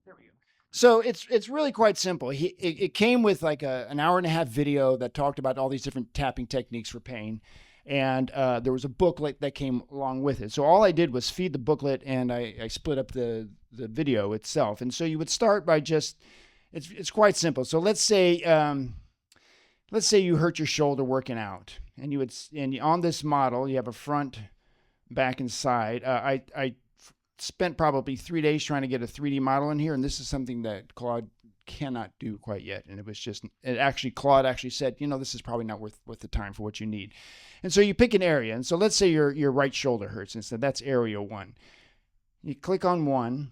There we go. So it's really quite simple. It came with like an hour and a half video that talked about all these different tapping techniques for pain, and there was a booklet that came along with it. So all I did was feed the booklet, and I split up the video itself. And so you would start by just it's quite simple. So let's say you hurt your shoulder working out, and on this model you have a front, back, and side. I spent probably 3 days trying to get a 3D model in here, and this is something that Claude cannot do quite yet. And Claude actually said, this is probably not worth the time for what you need. And so you pick an area, and so let's say your right shoulder hurts, and so that's area 1. You click on 1,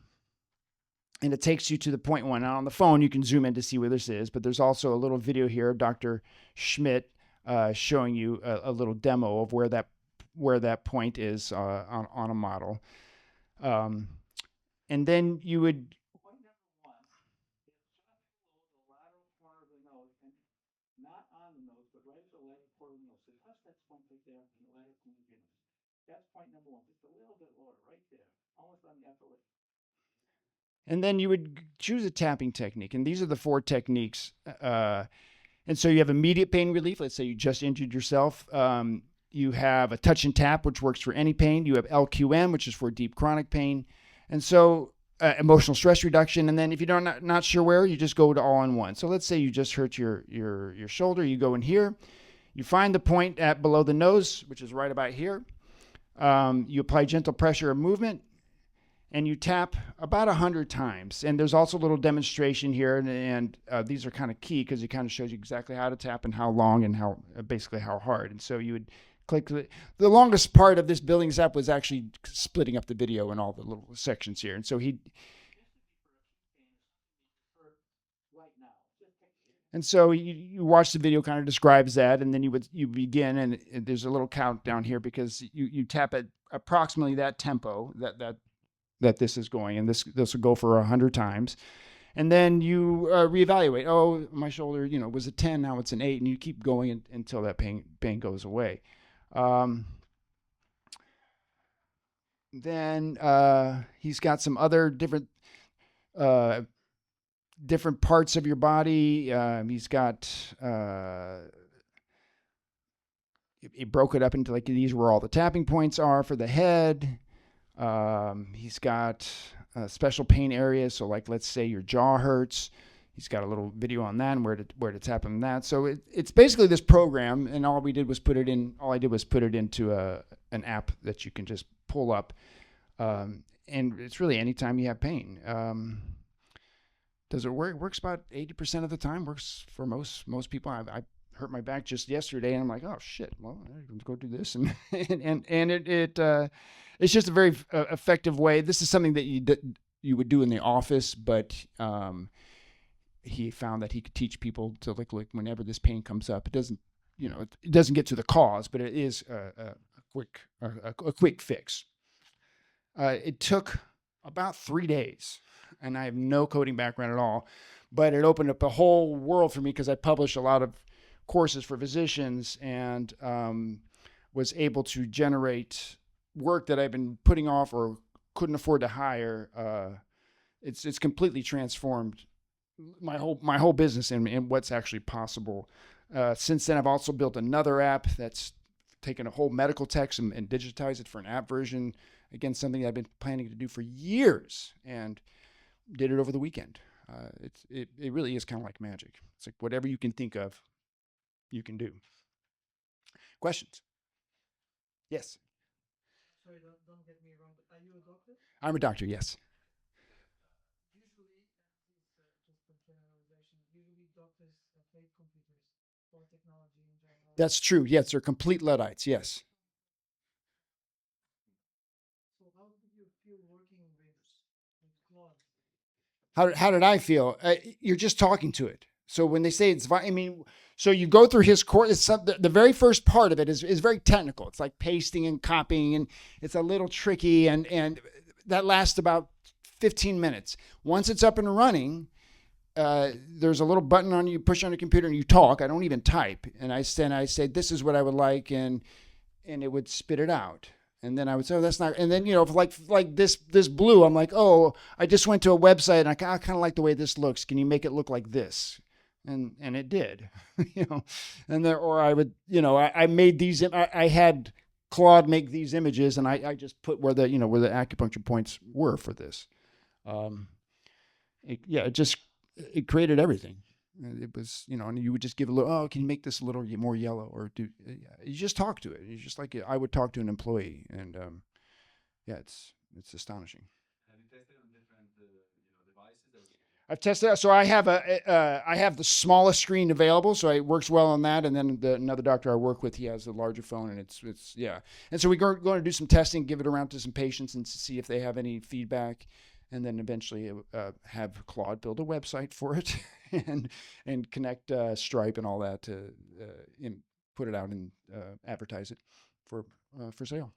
and it takes you to the point 1. Now on the phone you can zoom in to see where this is, but there's also a little video here of Dr. Schmidt showing you a little demo of where that point is on a model. And then you would. Point number 1 is just below the lateral corner of the nose, and not on the nose, but right at the lateral corner of the nose. So touch that point right there in the lateral corner of your nose. That's point number 1, just a little bit lower, right there, almost on the upper lip. And then you would choose a tapping technique, and these are the 4 techniques. And so you have immediate pain relief. Let's say you just injured yourself. You have a touch and tap, which works for any pain. You have LQM, which is for deep chronic pain. And so emotional stress reduction. And then if you're not sure where, you just go to all-in-one. So let's say you just hurt your shoulder. You go in here. You find the point at below the nose, which is right about here. You apply gentle pressure or movement, and you tap about 100 times. And there's also a little demonstration here, and these are kind of key because it kind of shows you exactly how to tap and how long and basically how hard. And so you would click. The longest part of this building step was actually splitting up the video in all the little sections here. And so you watch the video, kind of describes that, and then you begin, and there's a little countdown here because you tap at approximately that tempo that this is going, and this will go for 100 times. And then you reevaluate. Oh, my shoulder, was a 10, now it's an 8, and you keep going until that pain goes away. Then he's got some other different parts of your body. He's got he broke it up into like these where all the tapping points are for the head. He's got special pain areas. So like, let's say your jaw hurts. He's got a little video on that and where to tap on that. So it's basically this program, and all I did was put it into an app that you can just pull up. And it's really anytime you have pain. Does it work? It works about 80% of the time. Works for most people. I hurt my back just yesterday, and I'm like, oh shit. Well, I'm go do this, and it's just a very effective way. This is something that you would do in the office, but he found that he could teach people to like whenever this pain comes up. It doesn't get to the cause, but it is a quick fix. It took about 3 days, and I have no coding background at all, but it opened up a whole world for me because I published a lot of courses for physicians and was able to generate work that I've been putting off or couldn't afford to hire. It's completely transformed my whole business and what's actually possible. Since then, I've also built another app that's taken a whole medical text and digitized it for an app version. Again, something that I've been planning to do for years, and did it over the weekend. It really is kind of like magic. It's like whatever you can think of, you can do. Questions? Yes. Sorry, don't get me wrong, but are you a doctor? I'm a doctor, yes. Usually, just a generalization, usually doctors hate computers or technology in general. That's true. Yes, they're complete Luddites. Yes. So how did you feel working with Claude? How did I feel? You're just talking to it. So when they say so you go through his course. The very first part of it is very technical. It's like pasting and copying, and it's a little tricky, and that lasts about 15 minutes. Once it's up and running, there's a little button on you push on the computer and you talk. I don't even type, and I say this is what I would like, and it would spit it out. And then I would say, oh, that's not. And then if like this blue, I'm like, oh, I just went to a website and I kind of like the way this looks. Can you make it look like this? And it did, And there, or I would, I made these. I had Claude make these images, and I just put where the where the acupuncture points were for this. Um, it created everything. It was, and you would just give a little, oh, can you make this a little more yellow, or do you just talk to it? You just like I would talk to an employee, and yeah, it's astonishing. Have you tested on different devices? I've tested it. So I have I have the smallest screen available, so it works well on that. And then another doctor I work with, he has a larger phone, and it's yeah. And so we're going to do some testing, give it around to some patients, and see if they have any feedback, and then eventually have Claude build a website for it, and connect Stripe and all that to put it out and advertise it for sale.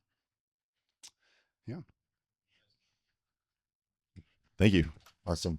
Yeah. Thank you. Awesome.